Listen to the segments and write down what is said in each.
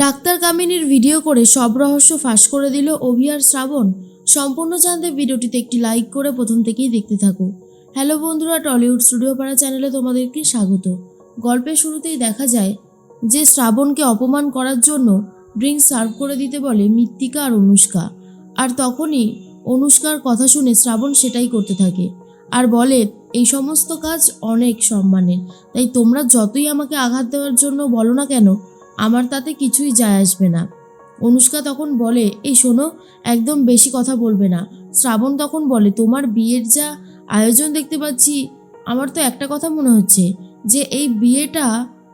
Doctor কামিনীর video করে সব রহস্য ফাঁস করে দিল অভি আর শ্রাবণ। সম্পূর্ণ জানতে ভিডিওটিতে একটি লাইক করে প্রথম থেকেই দেখতে থাকো। হ্যালো বন্ধুরা, টলিউড স্টুডিও পাড়া চ্যানেলে তোমাদেরকে স্বাগত। গল্পের শুরুতেই দেখা যায় যে শ্রাবণকে অপমান করার জন্য ড্রিঙ্ক সার্ভ করে দিতে বলে মৃত্তিকা আর অনুষ্কা। আর তখনই অনুষ্কার কথা শুনে শ্রাবণ সেটাই করতে থাকে আর বলে, এই সমস্ত কাজ অনেক সম্মানের, তাই তোমরা যতই আমাকে আঘাত দেওয়ার জন্য বলো না কেন, আমার তাতে কিছুই যায় আসবে না। অনুষ্কা তখন বলে, এই শোনো, একদম বেশি কথা বলবে না। শ্রাবণ তখন বলে, তোমার বিয়ের যা আয়োজন দেখতে পাচ্ছি, আমার তো একটা কথা মনে হচ্ছে যে এই বিয়েটা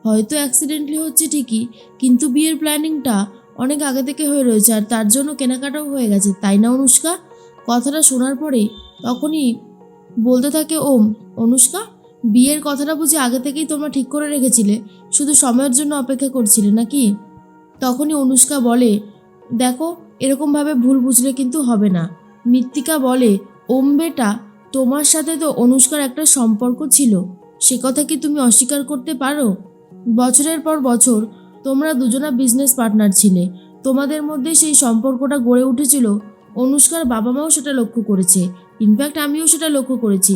হয়তো অ্যাক্সিডেন্টলি হচ্ছে ঠিকই, কিন্তু বিয়ের প্ল্যানিংটা অনেক আগে থেকে হয়ে রয়েছে আর তার জন্য কেনাকাটাও হয়ে গেছে, তাই না অনুষ্কা? কথাটা শোনার পরে তখনই বলতে থাকে ওম, অনুষ্কা, বিয়ের কথাটা বুঝি আগে থেকেই তোমরা ঠিক করে রেখেছিলে, শুধু সময়ের জন্য অপেক্ষা করছিলে নাকি? তখনই অনুষ্কা বলে, দেখো, এরকমভাবে ভুল বুঝলে কিন্তু হবে না। মৃত্তিকা বলে, ওম বেটা, তোমার সাথে তো অনুষ্কার একটা সম্পর্ক ছিল, সে কথা কি তুমি অস্বীকার করতে পারো? বছরের পর বছর তোমরা দুজনা বিজনেস পার্টনার ছিলে, তোমাদের মধ্যে সেই সম্পর্কটা গড়ে উঠেছিল। অনুষ্কার বাবা মাও সেটা লক্ষ্য করেছে, ইনফ্যাক্ট আমিও সেটা লক্ষ্য করেছি।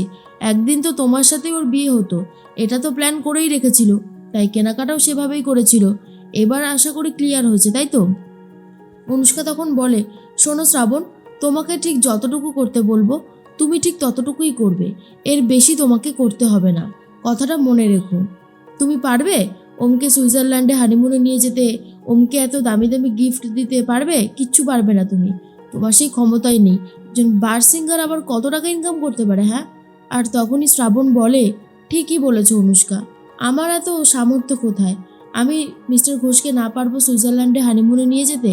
একদিন তো তোমার সাথে ওর বিয়ে হতো, এটা তো প্ল্যান করেই রেখেছিল, তাই কেনাকাটাও সেভাবেই করেছিল। এবার আশা করি ক্লিয়ার হয়েছে, তাই তো? অনুষ্কা তখন বলে, শোনো শ্রাবণ, তোমাকে ঠিক যতটুকু করতে বলবো তুমি ঠিক ততটুকুই করবে, এর বেশি তোমাকে করতে হবে না, কথাটা মনে রেখো। তুমি পারবে ওমকে সুইজারল্যান্ডে হানিমুনে নিয়ে যেতে, ওমকে এত দামি দামি গিফট দিতে পারবে? কিচ্ছু পারবে না তুমি, তোমার সেই ক্ষমতাই নেই। একজন বার সিঙ্গার আবার কত টাকা ইনকাম করতে পারে, হ্যাঁ? আর তখনই শ্রাবণ বলে, ঠিকই বলেছ অনুষ্কা, আমার এত সামর্থ্য কোথায়? আমি মিস্টার ঘোষকে না পারবো সুইজারল্যান্ডে হানিমুনে নিয়ে যেতে,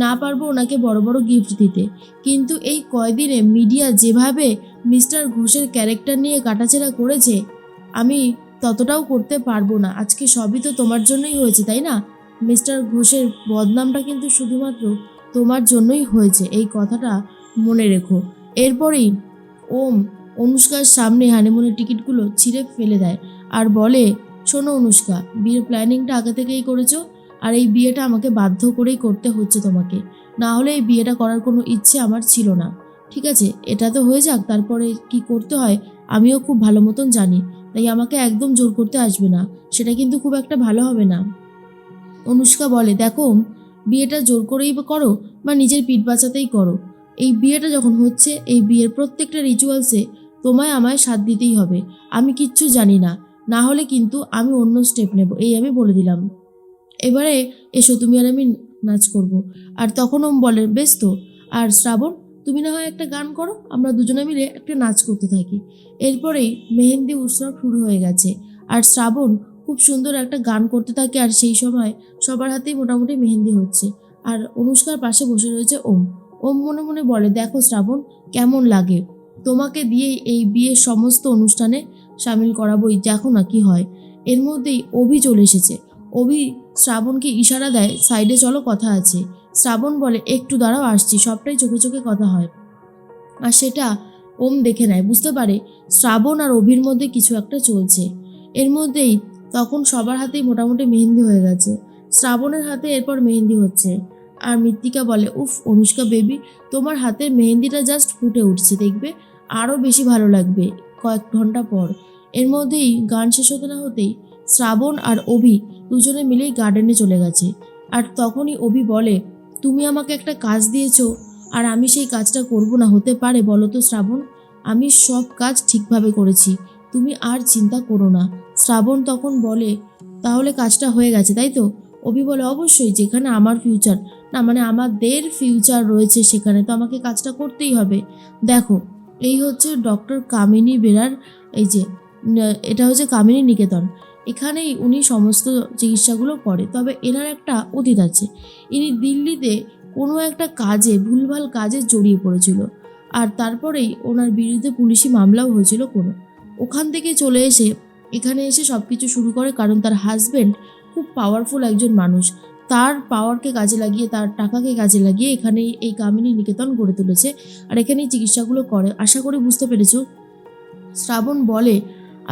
না পারবো ওনাকে বড় বড় গিফট দিতে, কিন্তু এই কয়দিনে মিডিয়া যেভাবে মিস্টার ঘোষের ক্যারেক্টার নিয়ে কাটাছেড়া করেছে, আমি ততটাও করতে পারবো না। আজকে সবই তো তোমার জন্যই হয়েছে, তাই না? মিস্টার ঘোষের বদনামটা কিন্তু শুধুমাত্র তোমার জন্যই হয়েছে, এই কথাটা মনে রেখো। এরপরেই ওম অনুষ্কার সামনে হানিমুনের টিকিটগুলো ছিঁড়ে ফেলে দেয় আর বলে, শোনো অনুষ্কা, বিয়ের প্ল্যানিংটা আগে থেকেই করেছো, আর এই বিয়েটা আমাকে বাধ্য করেই করতে হচ্ছে তোমাকে, না হলে এই বিয়েটা করার কোনো ইচ্ছে আমার ছিল না। ঠিক আছে, এটা তো হয়ে যাক, তারপরে কি করতে হয় আমিও খুব ভালো মতন জানি, তাই আমাকে একদম জোর করতে আসবে না, সেটা কিন্তু খুব একটা ভালো হবে না। অনুষ্কা বলে, দেখো, বিয়েটা জোর করেই করো বা নিজের পিঠ বাঁচাতেই করো, এই বিয়েটা যখন হচ্ছে, এই বিয়ের প্রত্যেকটা রিচুয়ালসে তোমায় আমায় সাথ দিতেই হবে। আমি কিচ্ছু জানি না, না হলে কিন্তু আমি অন্য স্টেপ নেব, এই আমি বলে দিলাম। এবারে এসো, তুমি আর আমি নাচ করব। আর তখন ওম বলে, বেশ তো। আর শ্রাবণ, তুমি না হয় একটা গান করো, আমরা দুজনে মিলে একটা নাচ করতে থাকি। এরপরেই মেহেন্দি উৎসব শুরু হয়ে গেছে আর শ্রাবণ খুব সুন্দর একটা গান করতে থাকে, আর সেই সময় সবার হাতেই মোটামুটি মেহেন্দি হচ্ছে। আর অনুষ্কার পাশে বসে রয়েছে ওম। ওম মনে মনে বলে, দেখো শ্রাবণ, কেমন লাগে, তোমাকে দিয়ে এই বিয়ের সমস্ত অনুষ্ঠানে সামিল করাবোই, দেখো না কি হয়। এর মধ্যেই অভি চলে এসেছে। অভি শ্রাবণকে ইশারা দেয়, সাইডে চলো, কথা আছে। শ্রাবণ বলে, একটু দাঁড়াও, আসছি। সবটাই চোখে চোখে কথা হয় আর সেটা ওম দেখে নেয়, বুঝতে পারে শ্রাবণ আর অভির মধ্যে কিছু একটা চলছে। এর মধ্যেই তখন সবার হাতেই মোটামুটি মেহেন্দি হয়ে গেছে, শ্রাবণের হাতে এরপর মেহেন্দি হচ্ছে। আর মৃত্তিকা বলে, উফ অনুষ্কা বেবি, তোমার হাতের মেহেন্দিটা জাস্ট ফুটে উঠছে, দেখবে আরও বেশি ভালো লাগবে কয়েক ঘন্টা পর। এর মধ্যেই গান শেষ হতে না হতেই শ্রাবণ আর অভি দুজনে মিলেই গার্ডেনে চলে গেছে। আর তখনই অভি বলে, তুমি আমাকে একটা কাজ দিয়েছো আর আমি সেই কাজটা করব না, হতে পারে বলো তো শ্রাবণ? আমি সব কাজ ঠিকভাবে করেছি, তুমি আর চিন্তা করো না। শ্রাবণ তখন বলে, তাহলে কাজটা হয়ে গেছে, তাই তো? অভি বলে, অবশ্যই, যেখানে আমার ফিউচার, না মানে আমাদের ফিউচার রয়েছে, সেখানে তো আমাকে কাজটা করতেই হবে। দেখো, এই হচ্ছে ডক্টর কামিনী বেরার, এই যে এটা হচ্ছে কামিনী নিকেতন, এখানেই উনি সমস্ত চিকিৎসাগুলো করে। তবে এনার একটা অতীত আছে, ইনি দিল্লিতে কোনো একটা কাজে, ভুলভাল কাজে জড়িয়ে পড়েছিল, আর তারপরেই ওনার বিরুদ্ধে পুলিশি মামলাও হয়েছিল কোনো। ওখান থেকে চলে এসে এখানে এসে সব কিছু শুরু করে, কারণ তার হাজব্যান্ড খুব পাওয়ারফুল একজন মানুষ, তার পাওয়ারকে কাজে লাগিয়ে, তার টাকাকে কাজে লাগিয়ে এখানে এই কামিনী নিকেতন গড়ে তুলেছে আর এখানেই চিকিৎসাগুলো করে। আশা করি বুঝতে পেরেছো। শ্রাবণ বলে,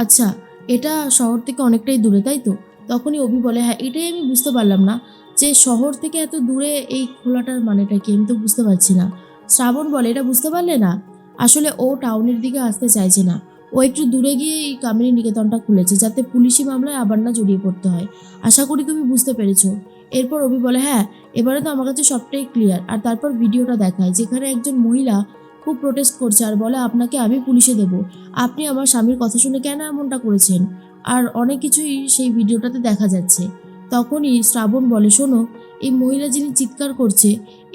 আচ্ছা, এটা শহর থেকে অনেকটাই দূরে, তাই তো? তখনই অভি বলে, হ্যাঁ, এটাই আমি বুঝতে পারলাম না, যে শহর থেকে এত দূরে এই খোলাটার মানেটা কি, আমি তো বুঝতে পারছি না। শ্রাবণ বলে, এটা বুঝতে পারলে না? আসলে ও টাউনের দিকে আসতে চাইছে না, ও একটু দূরে গিয়ে এই কামিনী নিকেতনটা খুলেছে যাতে পুলিশি মামলায় আবার না জড়িয়ে পড়তে হয়। আশা করি তুমি বুঝতে পেরেছো। এরপর অভি বলে, হ্যাঁ এবারে তো আমার কাছে সবটাই ক্লিয়ার। আর তারপর ভিডিওটা দেখায় যেখানে একজন মহিলা খুব প্রোটেস্ট করছে আর বলে, আপনাকে আমি পুলিশে দেব, আপনি আমার স্বামীর কথা শুনে কেন এমনটা করেছেন। আর অনেক কিছুই সেই ভিডিওটাতে দেখা যাচ্ছে। তখনই শ্রাবণ বলে, শোনো, এই মহিলা যিনি চিৎকার করছে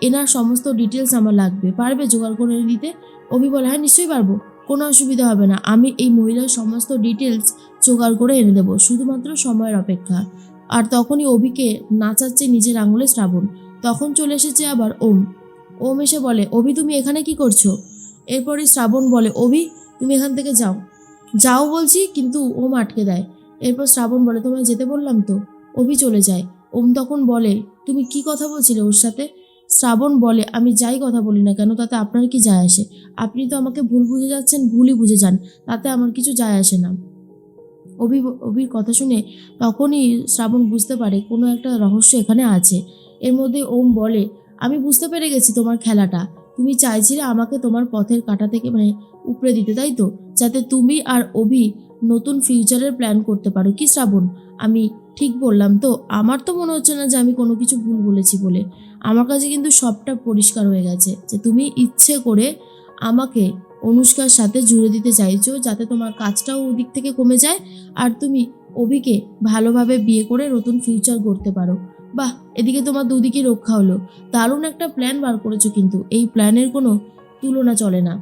এনার সমস্ত ডিটেলস আমার লাগবে, পারবে জোগাড় করে এনে দিতে? অভি বলে, হ্যাঁ নিশ্চয়ই পারবো, কোনো অসুবিধা হবে না, আমি এই মহিলার সমস্ত ডিটেলস জোগাড় করে এনে দেবো, শুধুমাত্র সময়ের অপেক্ষা। আর তখনই অভিকে নাচাচ্ছে নিজের আঙুলে শ্রাবণ। তখন চলে এসেছে আবার ওম। ওম এসে বলে, অভি তুমি এখানে কি করছো? এরপরই শ্রাবণ বলে, অভি তুমি এখান থেকে যাও, যাও বলছি, কিন্তু ওম আটকে দেয়। এরপর শ্রাবণ বলে, তোমায় যেতে বললাম তো। অভি চলে যায়। ওম তখন বলে, তুমি কি কথা বলছিলে ওর সাথে? শ্রাবণ বলে, আমি যাই কথা বলি না কেন তাতে আপনার কি যায় আসে? আপনি তো আমাকে ভুল বুঝে যাচ্ছেন, ভুলই বুঝে যান, তাতে আমার কিছু যায় আসে না। অভির কথা শুনে তখনই শ্রাবণ বুঝতে পারে কোনো একটা রহস্য এখানে আছে। এর মধ্যে ওম বলে, আমি বুঝতে পেরে গেছি তোমার খেলাটা। তুমি চাইছিলে আমাকে তোমার পথের কাঁটা থেকে উপড়ে দিতে, তাই তো? যাতে তুমি আর অভি নতুন ফিউচারের প্ল্যান করতে পারো। কি শ্রাবণ, আমি ঠিক বললাম তো? আমার তো মনে হচ্ছে না যে আমি কোনো কিছু ভুল বলেছি বলে। আমার কাছে কিন্তু সবটা পরিষ্কার হয়ে গেছে যে তুমি ইচ্ছে করে আমাকে অনুষ্কার সাথে জুড়ে দিতে চাইছো যাতে তোমার কাজটাও ওদিক থেকে কমে যায় আর তুমি অভিকে ভালোভাবে বিয়ে করে নতুন ফিউচার গড়তে পারো। বাহ, এদিকে তোমার দুদিকে রক্ষা হলো। দারুণ একটা প্ল্যান বার করেছো, কিন্তু এই প্ল্যানের কোনো তুলনা চলে না।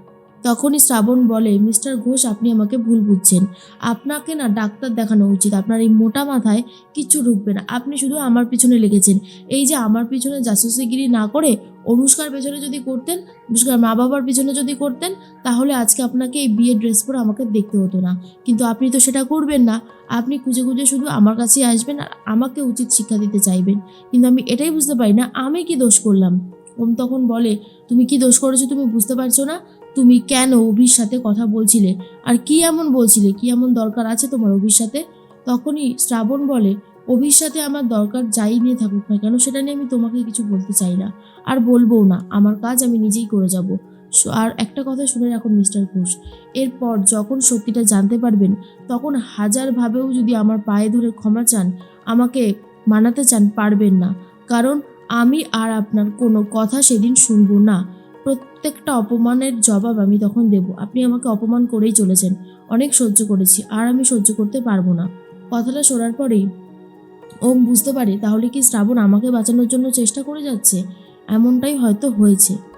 তখনই শ্রাবণ বলে, মিস্টার ঘোষ আপনি আমাকে ভুল বুঝছেন, আপনাকে না ডাক্তার দেখানো উচিত, আপনার এই মোটা মাথায় কিচ্ছু ঢুকবে না, আপনি শুধু আমার পিছনে লেগেছেন। এই যে আমার পিছনে জাসুসিগিরি না করে অনুষ্কার পেছনে যদি করতেন, অনুষ্কার মা বাবার পিছনে যদি করতেন, তাহলে আজকে আপনাকে এই বিয়ের ড্রেস পরে আমাকে দেখতে হতো না। কিন্তু আপনি তো সেটা করবেন না, আপনি খুঁজে খুঁজে শুধু আমার কাছেই আসবেন আর আমাকে উচিত শিক্ষা দিতে চাইবেন। কিন্তু আমি এটাই বুঝতে পারি না আমি কি দোষ করলাম। ওম তখন বলে, তুমি কি দোষ করেছো তুমি বুঝতে পারছো না? তুমি কেন অভির সাথে কথা বলছিলে? আর কি এমন বলছিলে, কি এমন দরকার আছে তোমার অভির সাথে? তখনই শ্রাবণ বলে, অভির সাথে আমার দরকার যাই নিয়ে থাকুক না কেন সেটা নিয়ে আমি তোমাকে কিছু বলতে চাই না, আর বলবো না, আমার কাজ আমি নিজেই করে যাব। আর একটা কথা শুনে রাখুন মিস্টার ঘোষ, এরপর যখন সত্যিটা জানতে পারবেন তখন হাজারভাবেও যদি আমার পায়ে ধরে ক্ষমা চান, আমাকে মানাতে চান, পারবেন না। কারণ আমি আর আপনার কোনো কথা সেদিন শুনবো না। প্রত্যেকটা অপমানের জবাব আমি তখন দেব। আপনি আমাকে অপমান করেই চলেছেন, অনেক সহ্য করেছি, আর আমি সহ্য করতে পারবো না। কথাটা শোনার পরেই ওম বুঝতে পারে তাহলে কি শ্রাবণ আমাকে বাঁচানোর জন্য চেষ্টা করে যাচ্ছে, এমনটাই হয়তো হয়েছে।